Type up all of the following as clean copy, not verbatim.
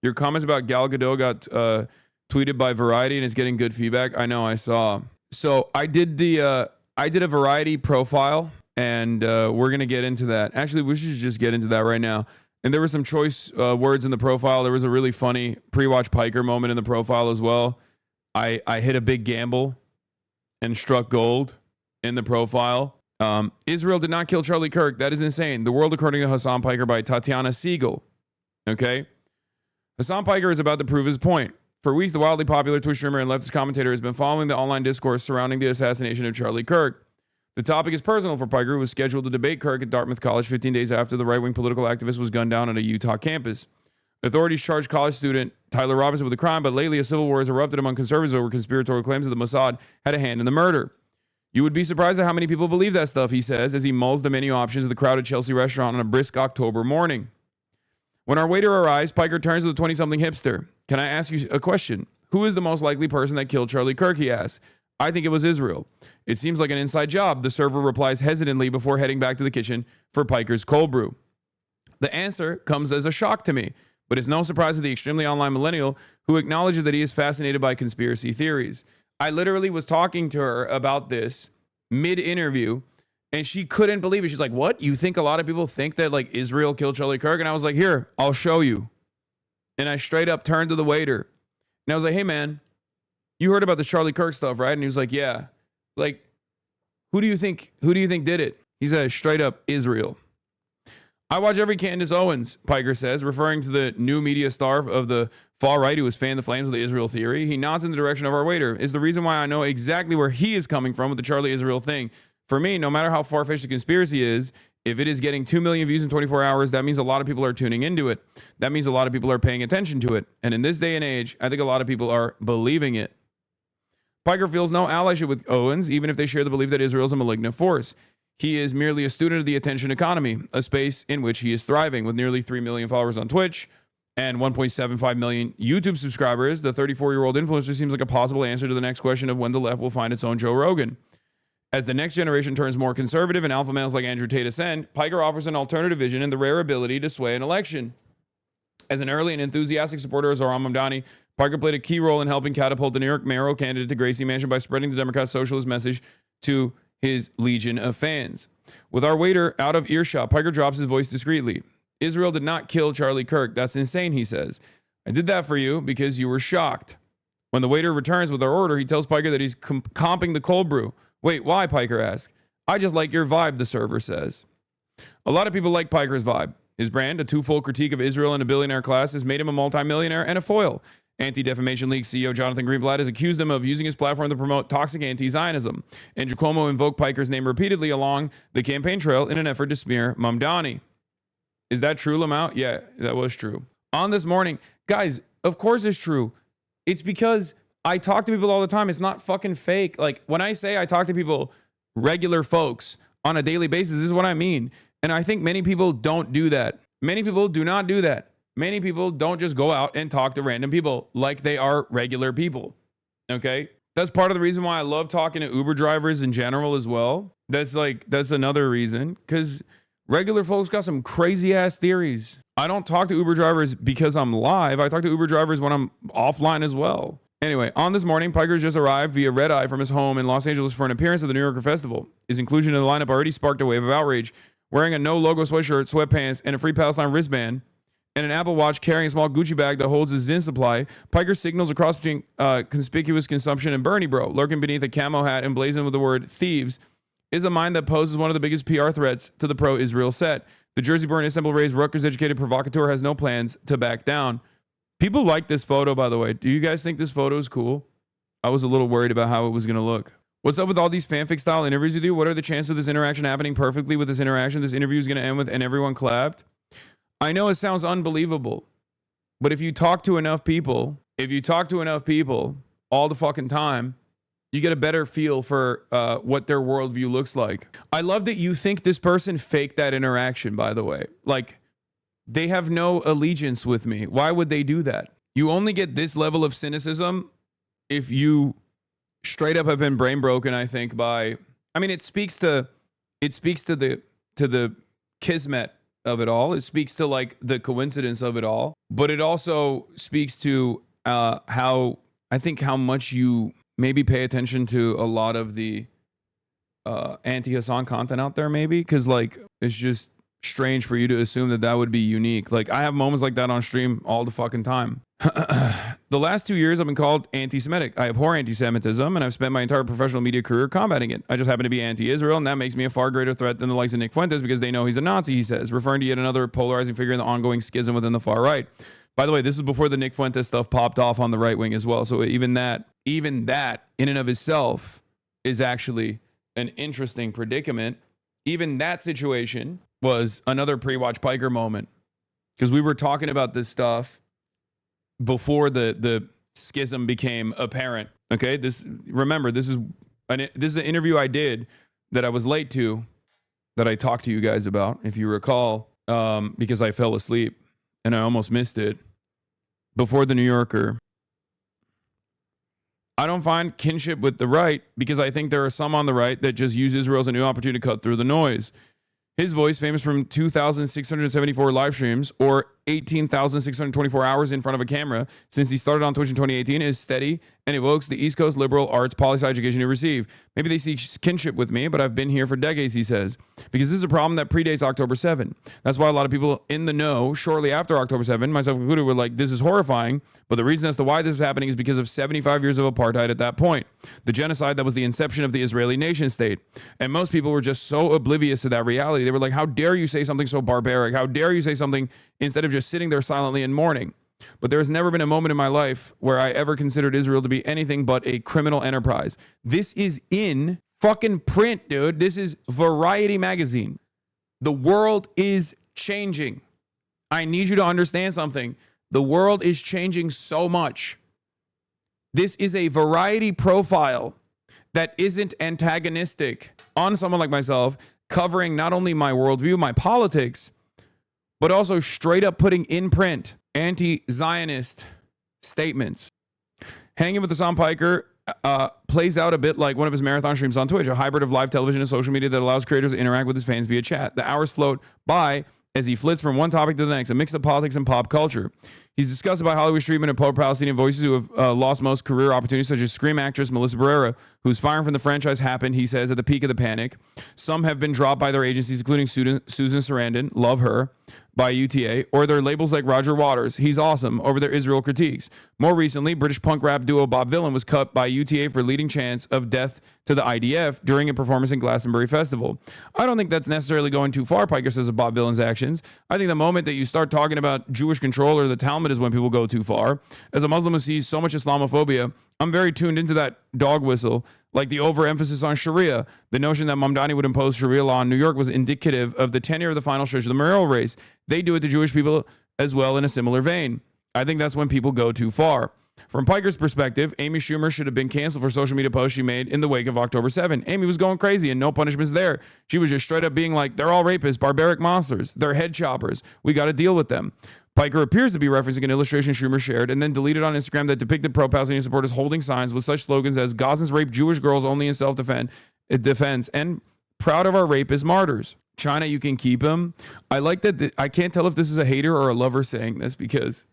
Your comments about Gal Gadot got tweeted by Variety and is getting good feedback. I know, I saw. So I did a Variety profile, and we're gonna get into that. Actually, we should just get into that right now. And there were some choice words in the profile. There was a really funny pre-watch Piker moment in the profile as well. I hit a big gamble and struck gold in the profile. Israel did not kill Charlie Kirk. That is insane. The World According to Hassan Piker by Tatiana Siegel. Okay? Hassan Piker is about to prove his point. For weeks, the wildly popular Twitch streamer and leftist commentator has been following the online discourse surrounding the assassination of Charlie Kirk. The topic is personal for Piker, who was scheduled to debate Kirk at Dartmouth College 15 days after the right-wing political activist was gunned down at a Utah campus. Authorities charged college student Tyler Robinson with the crime, but lately a civil war has erupted among conservatives over conspiratorial claims that the Mossad had a hand in the murder. You would be surprised at how many people believe that stuff, he says, as he mulls the menu options of the crowded Chelsea restaurant on a brisk October morning. When our waiter arrives, Piker turns to the 20-something hipster. Can I ask you a question? Who is the most likely person that killed Charlie Kirk, he asks. I think it was Israel. It seems like an inside job, the server replies hesitantly before heading back to the kitchen for Piker's cold brew. The answer comes as a shock to me, but it's no surprise to the extremely online millennial who acknowledges that he is fascinated by conspiracy theories. I literally was talking to her about this mid-interview, and she couldn't believe it. She's like, what? You think a lot of people think that like Israel killed Charlie Kirk? And I was like, here, I'll show you. And I straight up turned to the waiter, and I was like, hey, man, you heard about the Charlie Kirk stuff, right? And he was like, yeah. Like, who do you think did it? He said, straight up, Israel. I watch every Candace Owens, Piker says, referring to the new media star of the far right who has fanned the flames of the Israel theory. He nods in the direction of our waiter. Is the reason why I know exactly where he is coming from with the Charlie Israel thing. For me, no matter how far-fetched the conspiracy is, if it is getting 2 million views in 24 hours, that means a lot of people are tuning into it. That means a lot of people are paying attention to it. And in this day and age, I think a lot of people are believing it. Piker feels no allyship with Owens, even if they share the belief that Israel is a malignant force. He is merely a student of the attention economy, a space in which he is thriving. With nearly 3 million followers on Twitch and 1.75 million YouTube subscribers, the 34-year-old influencer seems like a possible answer to the next question of when the left will find its own Joe Rogan. As the next generation turns more conservative and alpha males like Andrew Tate ascend, Piker offers an alternative vision and the rare ability to sway an election. As an early and enthusiastic supporter of Zohran Mamdani, Piker played a key role in helping catapult the New York mayoral candidate to Gracie Mansion by spreading the Democrat socialist message to his legion of fans. With our waiter out of earshot, Piker drops his voice discreetly. Israel did not kill Charlie Kirk. That's insane, he says. I did that for you because you were shocked. When the waiter returns with our order, he tells Piker that he's comping the cold brew. Wait, why? Piker asks. I just like your vibe, the server says. A lot of people like Piker's vibe. His brand, a twofold critique of Israel and a billionaire class, has made him a multimillionaire and a foil. Anti-Defamation League CEO Jonathan Greenblatt has accused him of using his platform to promote toxic anti-Zionism. Andrew Cuomo invoked Piker's name repeatedly along the campaign trail in an effort to smear Mamdani. Is that true, Lamau? Yeah, that was true. On This Morning, guys, of course it's true. It's because I talk to people all the time. It's not fucking fake. Like, when I say I talk to people, regular folks, on a daily basis, this is what I mean. And I think many people don't do that. Many people do not do that. Many people don't just go out and talk to random people like they are regular people. Okay? That's part of the reason why I love talking to Uber drivers in general as well. That's another reason. Because regular folks got some crazy ass theories. I don't talk to Uber drivers because I'm live. I talk to Uber drivers when I'm offline as well. Anyway, on This Morning, Piker just arrived via red eye from his home in Los Angeles for an appearance at the New Yorker Festival. His inclusion in the lineup already sparked a wave of outrage. Wearing a no logo sweatshirt, sweatpants, and a Free Palestine wristband, and an Apple Watch carrying a small Gucci bag that holds his Zyn supply, Piker signals a cross between conspicuous consumption and Bernie bro. Lurking beneath a camo hat emblazoned with the word thieves is a mind that poses one of the biggest PR threats to the pro-Israel set. The Jersey-born, Istanbul-raised, Rutgers-educated provocateur has no plans to back down. People like this photo, by the way. Do you guys think this photo is cool? I was a little worried about how it was going to look. What's up with all these fanfic-style interviews with you? What are the chances of this interaction happening perfectly with this interaction? This interview is going to end with, and everyone clapped. I know it sounds unbelievable, but if you talk to enough people all the fucking time, you get a better feel for what their worldview looks like. I love that you think this person faked that interaction, by the way. Like, they have no allegiance with me. Why would they do that? You only get this level of cynicism if you straight up have been brain broken, I think, by... I mean, it speaks to the kismet of it all. It speaks to like the coincidence of it all, but it also speaks to how much you maybe pay attention to a lot of the anti-Hassan content out there, maybe, because like it's just strange for you to assume that would be unique. Like I have moments like that on stream all the fucking time. The last 2 years I've been called anti-Semitic. I abhor anti-Semitism and I've spent my entire professional media career combating it. I just happen to be anti-Israel, and that makes me a far greater threat than the likes of Nick Fuentes because they know he's a Nazi, he says, referring to yet another polarizing figure in the ongoing schism within the far right. By the way, this is before the Nick Fuentes stuff popped off on the right wing as well. So even that in and of itself is actually an interesting predicament. Even that situation was another pre-watch Piker moment, because we were talking about this stuff before the schism became apparent. Okay, this is an interview I did that I was late to, that I talked to you guys about, if you recall, because I fell asleep and I almost missed it, before the New Yorker. I don't find kinship with the right because I think there are some on the right that just use Israel as a new opportunity to cut through the noise. His voice, famous from 2,674 live streams or 18,624 hours in front of a camera since he started on Twitch in 2018, is steady and evokes the East Coast liberal arts poli-sci education he received. Maybe they see kinship with me, but I've been here for decades, he says, because this is a problem that predates October 7. That's why a lot of people in the know shortly after October 7, myself included, were like, this is horrifying, but the reason as to why this is happening is because of 75 years of apartheid at that point, the genocide that was the inception of the Israeli nation state. And most people were just so oblivious to that reality. They were like, how dare you say something so barbaric? How dare you say something instead of just sitting there silently in mourning? But there's never been a moment in my life where I ever considered Israel to be anything but a criminal enterprise. This is in fucking print, dude. This is Variety magazine. The world is changing. I need you to understand something. The world is changing so much. This is a Variety profile that isn't antagonistic on someone like myself, covering not only my worldview, my politics, but also straight up putting in print anti-Zionist statements. Hanging with Hassan Piker plays out a bit like one of his marathon streams on Twitch, a hybrid of live television and social media that allows creators to interact with his fans via chat. The hours float by as he flits from one topic to the next, a mix of politics and pop culture. He's discussed by Hollywood's treatment of pro-Palestinian voices who have lost most career opportunities, such as Scream actress Melissa Barrera, whose firing from the franchise happened, he says, at the peak of the panic. Some have been dropped by their agencies, including Susan Sarandon, love her, by UTA, or their labels like Roger Waters, he's awesome, over their Israel critiques. More recently, British punk rap duo Bob Vylan was cut by UTA for leading chants of death to the IDF during a performance in Glastonbury Festival. I don't think that's necessarily going too far, Piker says, of Bob Vylan's actions. I think the moment that you start talking about Jewish control or the Talmud is when people go too far. As a Muslim who sees so much Islamophobia, I'm very tuned into that dog whistle, like the overemphasis on Sharia. The notion that Mamdani would impose Sharia law in New York was indicative of the tenure of the final stretch of the mayoral race. They do it to Jewish people as well in a similar vein. I think that's when people go too far. From Piker's perspective, Amy Schumer should have been canceled for social media posts she made in the wake of October 7. Amy was going crazy and no punishments there. She was just straight up being like, they're all rapists, barbaric monsters, they're head choppers. We got to deal with them. Piker appears to be referencing an illustration Schumer shared and then deleted on Instagram that depicted pro-Palestinian supporters holding signs with such slogans as Gazans rape Jewish girls only in self-defense and proud of our rapist martyrs. China, you can keep him. I like that. I can't tell if this is a hater or a lover saying this because,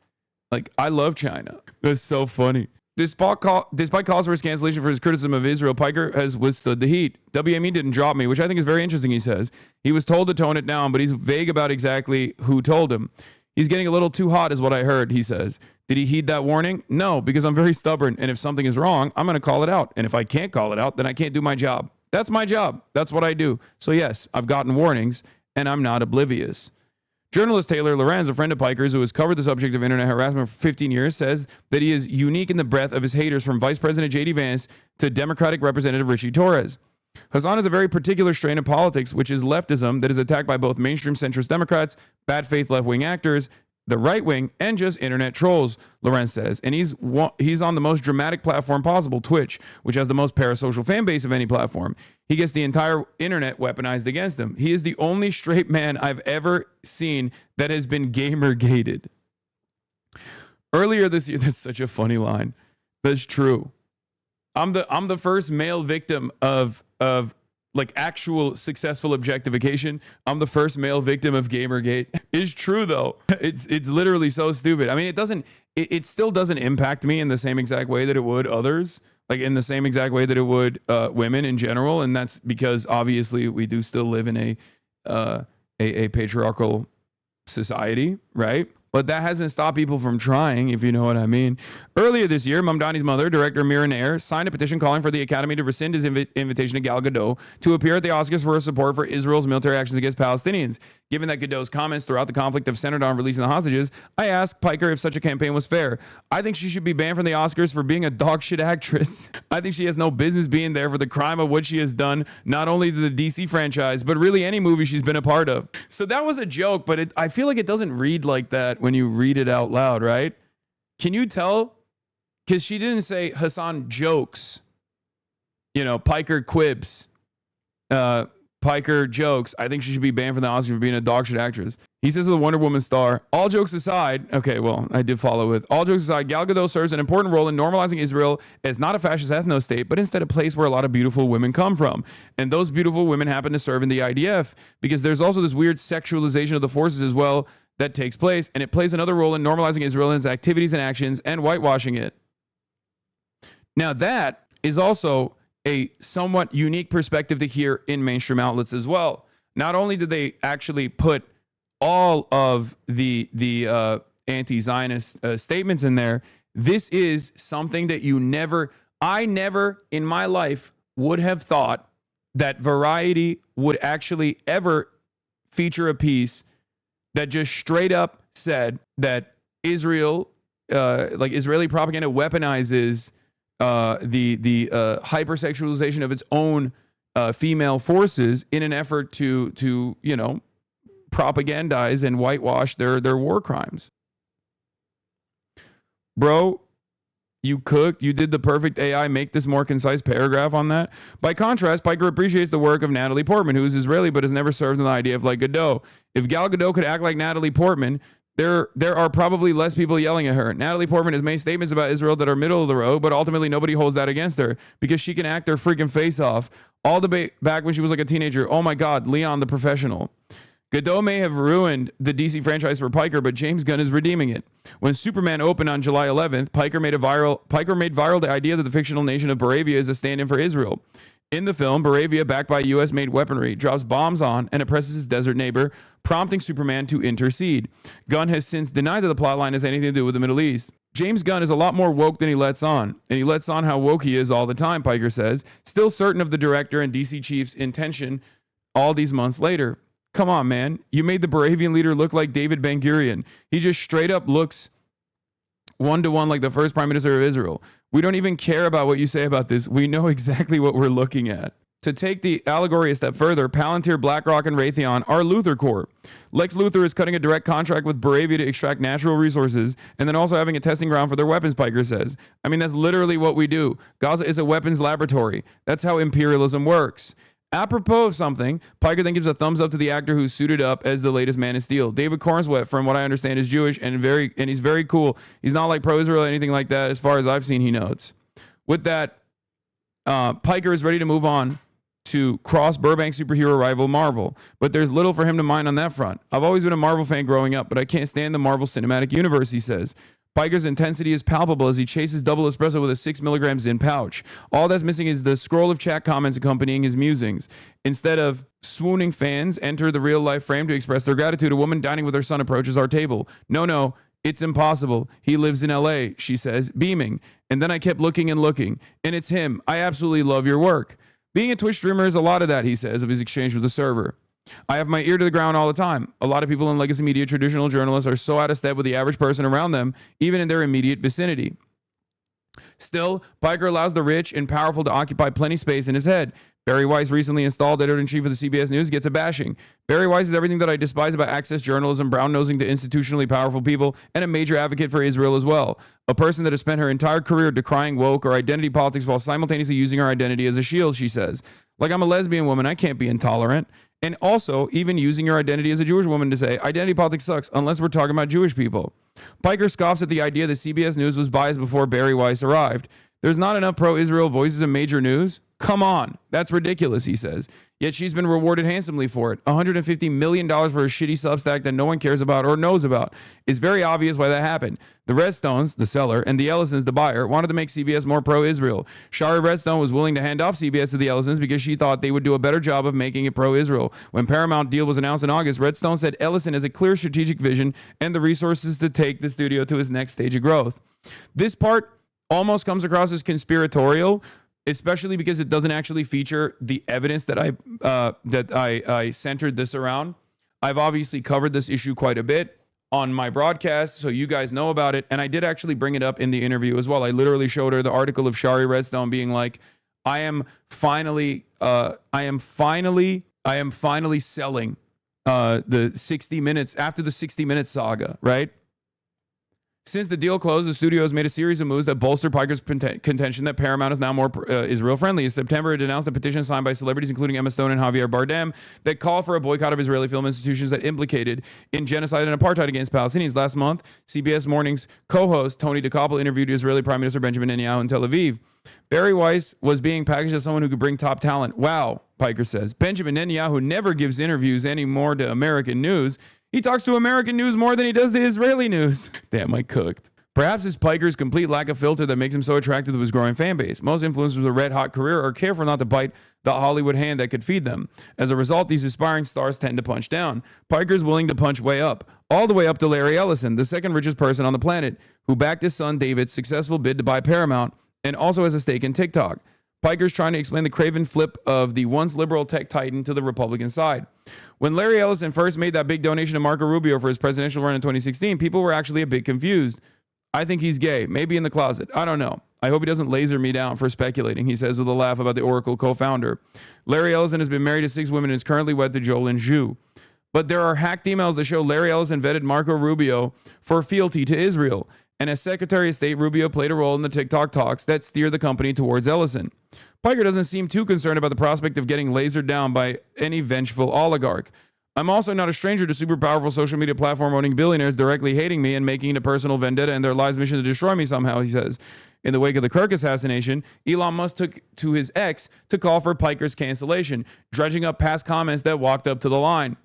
like, I love China. That's so funny. Despite calls for his cancellation for his criticism of Israel, Piker has withstood the heat. WME didn't drop me, which I think is very interesting, he says. He was told to tone it down, but he's vague about exactly who told him. He's getting a little too hot is what I heard, he says. Did he heed that warning? No, because I'm very stubborn, and if something is wrong, I'm going to call it out. And if I can't call it out, then I can't do my job. That's my job. That's what I do. So yes, I've gotten warnings, and I'm not oblivious. Journalist Taylor Lorenz, a friend of Piker's who has covered the subject of internet harassment for 15 years, says that he is unique in the breadth of his haters, from Vice President J.D. Vance to Democratic Representative Richie Torres. Hassan is a very particular strain of politics, which is leftism that is attacked by both mainstream centrist Democrats, bad faith left-wing actors, the right wing, and just internet trolls, Lorenz says. And he's on the most dramatic platform possible, Twitch, which has the most parasocial fan base of any platform. He gets the entire internet weaponized against him. He is the only straight man I've ever seen that has been gamer-gated. Earlier this year, that's such a funny line. That's true. I'm the first male victim of like actual successful objectification. I'm the first male victim of Gamergate. Is true though. It's literally so stupid. I mean, it still doesn't impact me in the same exact way that it would others, like in the same exact way that it would women in general, and that's because obviously we do still live in a patriarchal society, right? But that hasn't stopped people from trying, if you know what I mean. Earlier this year, Mamdani's mother, director Mira Nair, signed a petition calling for the Academy to rescind his invitation to Gal Gadot to appear at the Oscars for his support for Israel's military actions against Palestinians. Given that Gadot's comments throughout the conflict have centered on releasing the hostages, I asked Piker if such a campaign was fair. I think she should be banned from the Oscars for being a dogshit actress. I think she has no business being there for the crime of what she has done, not only to the DC franchise, but really any movie she's been a part of. So that was a joke, but I feel like it doesn't read like that when you read it out loud, right? Can you tell? Because she didn't say Hassan jokes, Piker quibs, Piker jokes. I think she should be banned from the Oscars for being a dogshit actress. He says to the Wonder Woman star, all jokes aside, okay, well, I did follow with, all jokes aside, Gal Gadot serves an important role in normalizing Israel as not a fascist ethno-state, but instead a place where a lot of beautiful women come from. And those beautiful women happen to serve in the IDF, because there's also this weird sexualization of the forces as well that takes place, and it plays another role in normalizing Israel and its activities and actions and whitewashing it. Now that is also a somewhat unique perspective to hear in mainstream outlets as well. Not only did they actually put all of the anti-Zionist statements in there, this is something that I never in my life would have thought that Variety would actually ever feature a piece that just straight up said that Israel, like Israeli propaganda, weaponizes the hypersexualization of its own female forces in an effort to propagandize and whitewash their war crimes. Bro, you cooked. You did the perfect AI make this more concise paragraph on that. By contrast, Piker appreciates the work of Natalie Portman, who is Israeli but has never served in the IDF like Gadot. If Gal Gadot could act like Natalie Portman, there are probably less people yelling at her. Natalie Portman has made statements about Israel that are middle of the road, but ultimately nobody holds that against her because she can act her freaking face off. All the back when she was like a teenager. Oh my God, Leon the Professional. Gadot may have ruined the DC franchise for Piker, but James Gunn is redeeming it. When Superman opened on July 11th, Piker made viral the idea that the fictional nation of Baravia is a stand-in for Israel. In the film, Baravia, backed by U.S.-made weaponry, drops bombs on and oppresses his desert neighbor, prompting Superman to intercede. Gunn has since denied that the plotline has anything to do with the Middle East. James Gunn is a lot more woke than he lets on, and he lets on how woke he is all the time, Piker says, still certain of the director and DC chief's intention all these months later. Come on, man. You made the Baravian leader look like David Ben-Gurion. He just straight up looks one-to-one like the first prime minister of Israel. We don't even care about what you say about this. We know exactly what we're looking at. To take the allegory a step further, Palantir, BlackRock, and Raytheon are Luthor Corp. Lex Luthor is cutting a direct contract with Baravia to extract natural resources and then also having a testing ground for their weapons, Piker says. I mean, that's literally what we do. Gaza is a weapons laboratory. That's how imperialism works. Apropos of something, Piker then gives a thumbs up to the actor who's suited up as the latest Man of Steel. David Cornswet, from what I understand, is Jewish and he's very cool. He's not like pro-Israel or anything like that, as far as I've seen, he notes. With that, Piker is ready to move on to cross Burbank superhero rival Marvel, but there's little for him to mind on that front. I've always been a Marvel fan growing up, but I can't stand the Marvel Cinematic Universe, he says. Piker's intensity is palpable as he chases double espresso with a 6 milligram Zyn pouch. All that's missing is the scroll of chat comments accompanying his musings. Instead of swooning fans enter the real-life frame to express their gratitude, a woman dining with her son approaches our table. No, it's impossible. He lives in LA, she says, beaming. And then I kept looking and looking. And it's him. I absolutely love your work. Being a Twitch streamer is a lot of that, he says, of his exchange with the server. I have my ear to the ground all the time. A lot of people in legacy media, traditional journalists, are so out of step with the average person around them, even in their immediate vicinity. Still, Piker allows the rich and powerful to occupy plenty space in his head. Barry Weiss, recently installed editor-in-chief of the CBS News, gets a bashing. Barry Weiss is everything that I despise about access journalism, brown-nosing to institutionally powerful people, and a major advocate for Israel as well. A person that has spent her entire career decrying woke or identity politics while simultaneously using her identity as a shield, she says. Like, I'm a lesbian woman, I can't be intolerant. And also, even using your identity as a Jewish woman to say, identity politics sucks, unless we're talking about Jewish people. Piker scoffs at the idea that CBS News was biased before Barry Weiss arrived. There's not enough pro-Israel voices in major news. Come on. That's ridiculous, he says. Yet she's been rewarded handsomely for it. $150 million for a shitty Substack that no one cares about or knows about. It's very obvious why that happened. The Redstones, the seller, and the Ellisons, the buyer, wanted to make CBS more pro-Israel. Shari Redstone was willing to hand off CBS to the Ellisons because she thought they would do a better job of making it pro-Israel. When Paramount deal was announced in August, Redstone said Ellison has a clear strategic vision and the resources to take the studio to its next stage of growth. This part almost comes across as conspiratorial, especially because it doesn't actually feature the evidence that I centered this around. I've obviously covered this issue quite a bit on my broadcast, so you guys know about it. And I did actually bring it up in the interview as well. I literally showed her the article of Shari Redstone being like, I am finally selling the 60 Minutes after the 60 Minutes saga, right? Since the deal closed, the studio has made a series of moves that bolster Piker's contention that Paramount is now more Israel-friendly. In September, it announced a petition signed by celebrities, including Emma Stone and Javier Bardem, that call for a boycott of Israeli film institutions that implicated in genocide and apartheid against Palestinians. Last month, CBS Morning's co-host Tony DeCoppel interviewed Israeli Prime Minister Benjamin Netanyahu in Tel Aviv. Barry Weiss was being packaged as someone who could bring top talent. Wow, Piker says. Benjamin Netanyahu never gives interviews anymore to American news. He talks to American news more than he does to Israeli news. Damn, I cooked. Perhaps it's Piker's complete lack of filter that makes him so attractive to his growing fan base. Most influencers with a red-hot career are careful not to bite the Hollywood hand that could feed them. As a result, these aspiring stars tend to punch down. Piker's willing to punch way up, all the way up to Larry Ellison, the second richest person on the planet, who backed his son David's successful bid to buy Paramount and also has a stake in TikTok. Piker's trying to explain the craven flip of the once liberal tech titan to the Republican side. When Larry Ellison first made that big donation to Marco Rubio for his presidential run in 2016, people were actually a bit confused. I think he's gay, maybe in the closet. I don't know. I hope he doesn't laser me down for speculating, he says with a laugh about the Oracle co-founder. Larry Ellison has been married to 6 women and is currently wed to Jolyn Zhu. But there are hacked emails that show Larry Ellison vetted Marco Rubio for fealty to Israel. And as Secretary of State, Rubio played a role in the TikTok talks that steered the company towards Ellison. Piker doesn't seem too concerned about the prospect of getting lasered down by any vengeful oligarch. I'm also not a stranger to super powerful social media platform owning billionaires directly hating me and making it a personal vendetta and their lives mission to destroy me somehow, he says. In the wake of the Kirk assassination, Elon Musk took to his X to call for Piker's cancellation, dredging up past comments that walked up to the line.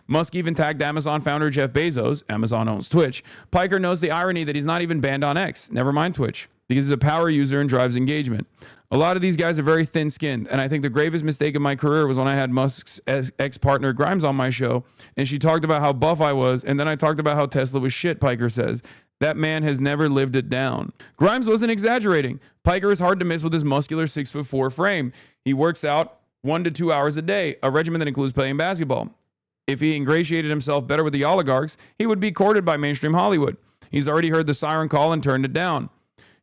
Musk even tagged Amazon founder Jeff Bezos. Amazon owns Twitch. Piker knows the irony that he's not even banned on X, never mind Twitch, because he's a power user and drives engagement. A lot of these guys are very thin-skinned, and I think the gravest mistake of my career was when I had Musk's ex-partner Grimes on my show, and she talked about how buff I was, and then I talked about how Tesla was shit, Piker says. That man has never lived it down. Grimes wasn't exaggerating. Piker is hard to miss with his muscular 6'4" frame. He works out 1 to 2 hours a day, a regimen that includes playing basketball. If he ingratiated himself better with the oligarchs, he would be courted by mainstream Hollywood. He's already heard the siren call and turned it down.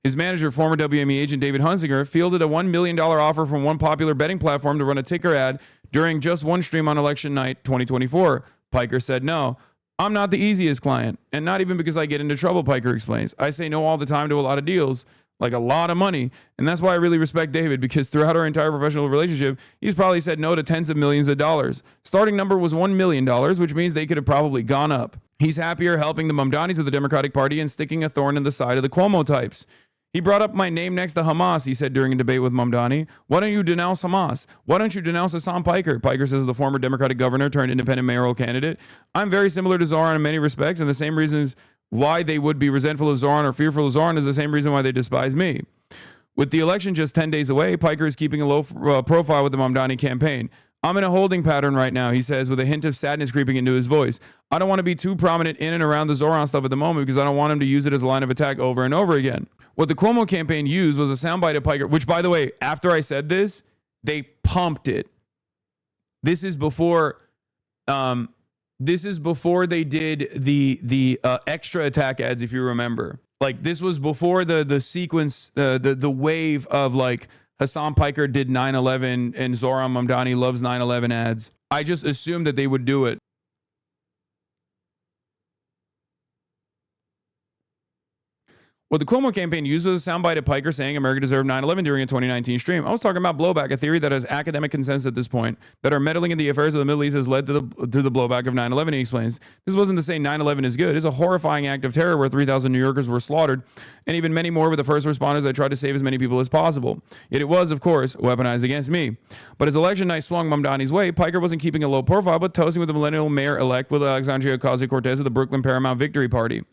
His manager, former WME agent David Hunsinger, fielded a $1 million offer from one popular betting platform to run a ticker ad during just one stream on election night 2024. Piker said no. I'm not the easiest client, and not even because I get into trouble, Piker explains. I say no all the time to a lot of deals, like a lot of money, and that's why I really respect David, because throughout our entire professional relationship, he's probably said no to tens of millions of dollars. Starting number was $1 million, which means they could have probably gone up. He's happier helping the Mamdanis of the Democratic Party and sticking a thorn in the side of the Cuomo types. He brought up my name next to Hamas, he said during a debate with Mamdani. Why don't you denounce Hamas? Why don't you denounce Hassan Piker? Piker says the former Democratic governor turned independent mayoral candidate. I'm very similar to Zoran in many respects, and the same reasons why they would be resentful of Zoran or fearful of Zoran is the same reason why they despise me. With the election just 10 days away, Piker is keeping a low profile with the Mamdani campaign. I'm in a holding pattern right now, he says, with a hint of sadness creeping into his voice. I don't want to be too prominent in and around the Zoran stuff at the moment because I don't want him to use it as a line of attack over and over again. What the Cuomo campaign used was a soundbite of Piker, which, by the way, after I said this, they pumped it. This is before they did the extra attack ads, if you remember. Like, this was before the sequence, the wave of like Hassan Piker did 9/11 and Zoran Mamdani loves 9/11 ads. I just assumed that they would do it. What the Cuomo campaign used was a soundbite of Piker saying America deserved 9/11 during a 2019 stream. I was talking about blowback, a theory that has academic consensus at this point, that our meddling in the affairs of the Middle East has led to the blowback of 9/11, he explains. This wasn't to say 9/11 is good. It's a horrifying act of terror where 3,000 New Yorkers were slaughtered, and even many more with the first responders that tried to save as many people as possible. Yet it was, of course, weaponized against me. But as election night swung Mamdani's way, Piker wasn't keeping a low profile, but toasting with the millennial mayor-elect with Alexandria Ocasio-Cortez of the Brooklyn Paramount Victory Party.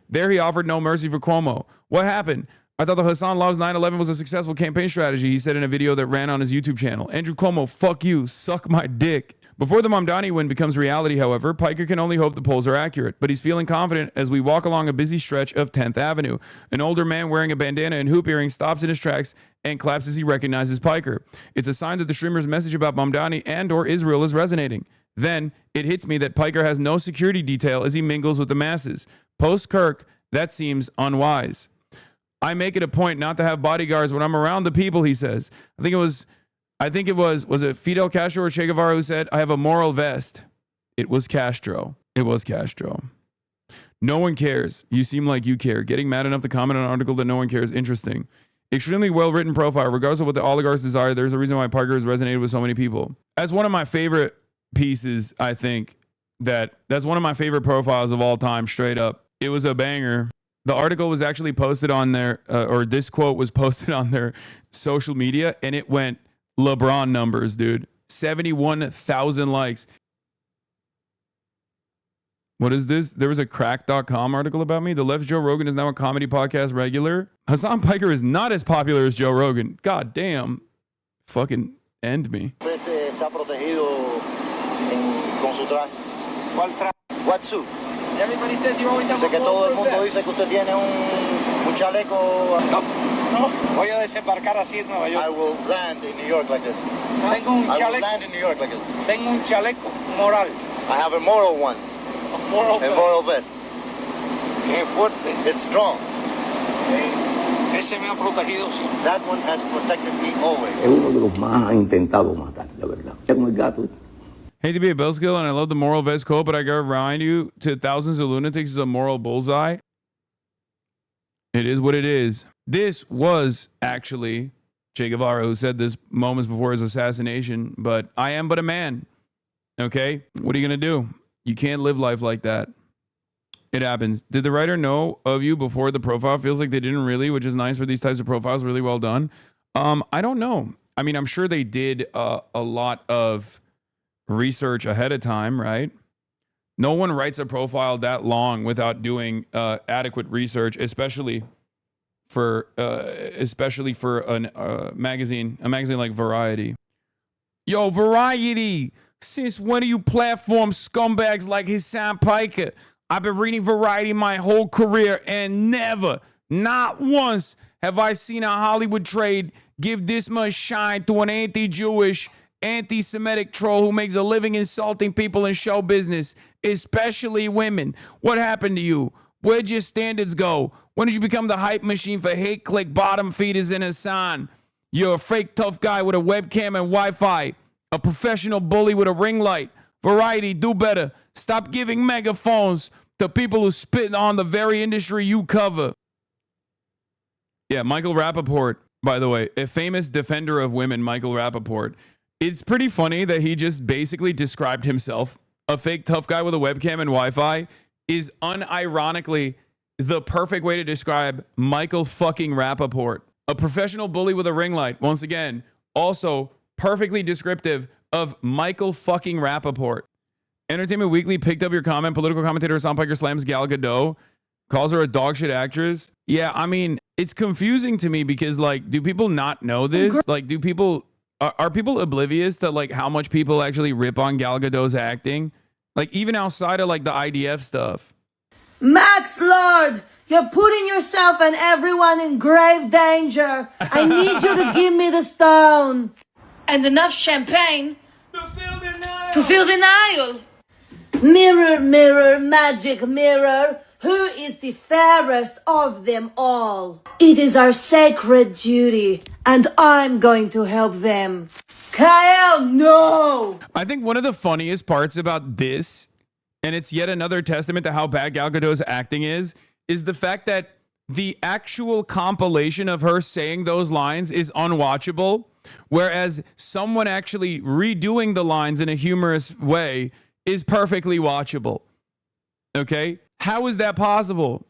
There he offered no mercy for Cuomo. What happened? I thought the Hassan Loves 9/11 was a successful campaign strategy, he said in a video that ran on his YouTube channel. Andrew Cuomo, fuck you, suck my dick. Before the Mamdani win becomes reality, however, Piker can only hope the polls are accurate, but he's feeling confident as we walk along a busy stretch of 10th Avenue. An older man wearing a bandana and hoop earrings stops in his tracks and claps as he recognizes Piker. It's a sign that the streamer's message about Mamdani and or Israel is resonating. Then it hits me that Piker has no security detail as he mingles with the masses. Post-Kirk, that seems unwise. I make it a point not to have bodyguards when I'm around the people, he says. I think it was it Fidel Castro or Che Guevara who said, I have a moral vest? It was Castro. It was Castro. No one cares. You seem like you care. Getting mad enough to comment on an article that no one cares. Interesting. Extremely well-written profile. Regardless of what the oligarchs desire, there's a reason why Parker has resonated with so many people. As one of my favorite pieces, I think that's one of my favorite profiles of all time, straight up. It was a banger. The article was actually posted on their, or this quote was posted on their social media, and it went LeBron numbers, dude. 71,000 likes. What is this? There was a crack.com article about me. The left's Joe Rogan is now a comedy podcast regular. Hassan Piker is not as popular as Joe Rogan. God damn. Fucking end me. Está protegido con su traje. ¿Cuál traje? What suit? Everybody says you always have Sé que todo el mundo dice que usted tiene un chaleco. No, voy a desembarcar así en Nueva York. I will land in New York like this. Tengo un I will chaleco. land in New York like this. Tengo un chaleco moral. I have a moral one. A moral A moral vest. Qué fuerte. It's strong. Ese me ha protegido siempre. That one has protected me always. Es uno de los más ha intentado matar, la verdad. Es como el gato. Hate to be a Bellskill, and I love the moral vest quote, but I gotta remind you, to thousands of lunatics is a moral bullseye. It is what it is. This was actually Che Guevara who said this moments before his assassination, but I am but a man. Okay? What are you gonna do? You can't live life like that. It happens. Did the writer know of you before the profile? Feels like they didn't really, which is nice for these types of profiles. Really well done. I don't know. I mean, I'm sure they did a lot of research ahead of time, right? No one writes a profile that long without doing adequate research, especially for a magazine like Variety. Yo, Variety, since when do you platform scumbags like Hassan Piker? I've been reading Variety my whole career, and never, not once, have I seen a Hollywood trade give this much shine to an anti-Jewish, anti-Semitic troll who makes a living insulting people in show business, especially women. What happened to you? Where'd your standards go? When did you become the hype machine for hate click bottom feeders in Hassan? You're a fake tough guy with a webcam and Wi-Fi, a professional bully with a ring light. Variety, do better. Stop giving megaphones to people who spit on the very industry you cover. Yeah, Michael Rappaport, by the way, a famous defender of women, Michael Rappaport. It's pretty funny that he just basically described himself, a fake tough guy with a webcam and Wi-Fi, is unironically the perfect way to describe Michael fucking Rappaport. A professional bully with a ring light, once again, also perfectly descriptive of Michael fucking Rappaport. Entertainment Weekly picked up your comment. Political commentator Hassan Piker slams Gal Gadot, calls her a dog shit actress. Yeah, I mean, it's confusing to me because, like, do people not know this? Like, do people... Are people oblivious to like how much people actually rip on Gal Gadot's acting? Like even outside of like the IDF stuff. Max Lord, you're putting yourself and everyone in grave danger. I need you to give me the stone. And enough champagne to fill the Nile. Mirror, mirror, magic mirror, who is the fairest of them all? It is our sacred duty, and I'm going to help them. Kyle, no! I think one of the funniest parts about this, and it's yet another testament to how bad Gal Gadot's acting is the fact that the actual compilation of her saying those lines is unwatchable, whereas someone actually redoing the lines in a humorous way is perfectly watchable. Okay? How is that possible?